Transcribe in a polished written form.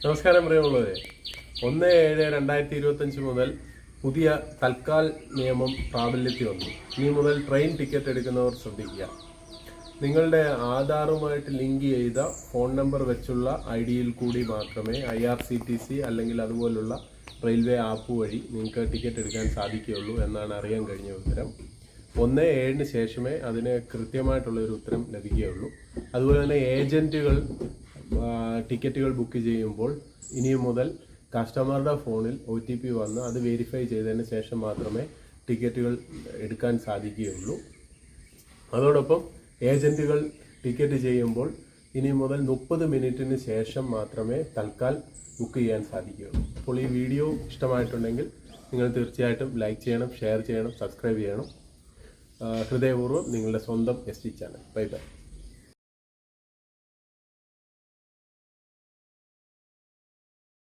നമസ്കാരം പ്രിയമുള്ളവരെ. 1/7/2025 മുതൽ പുതിയ തൽക്കാൽ നിയമം പ്രാബല്യത്തിൽ വന്നു. ഇനി മുതൽ ട്രെയിൻ ടിക്കറ്റ് എടുക്കുന്നവർ ശ്രദ്ധിക്കുക. നിങ്ങളുടെ ആധാറുമായിട്ട് ലിങ്ക് ചെയ്ത ഫോൺ നമ്പർ വെച്ചുള്ള ഐഡിയിൽ കൂടി മാത്രമേ IRCTC അല്ലെങ്കിൽ അതുപോലുള്ള റെയിൽവേ ആപ്പ് വഴി നിങ്ങൾക്ക് ടിക്കറ്റ് എടുക്കാൻ സാധിക്കുകയുള്ളൂ എന്നാണ് അറിയാൻ കഴിഞ്ഞ ഉത്തരം. 1/7 ശേഷമേ അതിന് കൃത്യമായിട്ടുള്ളൊരു ഉത്തരം ലഭിക്കുകയുള്ളൂ. അതുപോലെ തന്നെ ഏജൻറ്റുകൾ ടിക്കറ്റുകൾ ബുക്ക് ചെയ്യുമ്പോൾ ഇനി മുതൽ കസ്റ്റമറുടെ ഫോണിൽ OTP വന്ന് അത് വെരിഫൈ ചെയ്തതിന് ശേഷം മാത്രമേ ടിക്കറ്റുകൾ എടുക്കാൻ സാധിക്കുകയുള്ളൂ. അതോടൊപ്പം ഏജൻറ്റുകൾ ടിക്കറ്റ് ചെയ്യുമ്പോൾ ഇനി മുതൽ 30 മിനിറ്റിന് ശേഷം മാത്രമേ തൽക്കാൽ ബുക്ക് ചെയ്യാൻ സാധിക്കുകയുള്ളൂ. അപ്പോൾ ഈ വീഡിയോ ഇഷ്ടമായിട്ടുണ്ടെങ്കിൽ നിങ്ങൾ തീർച്ചയായിട്ടും ലൈക്ക് ചെയ്യണം, ഷെയർ ചെയ്യണം, സബ്സ്ക്രൈബ് ചെയ്യണം. ഹൃദയപൂർവ്വം നിങ്ങളുടെ സ്വന്തം ST ചാനൽ. Bye bye.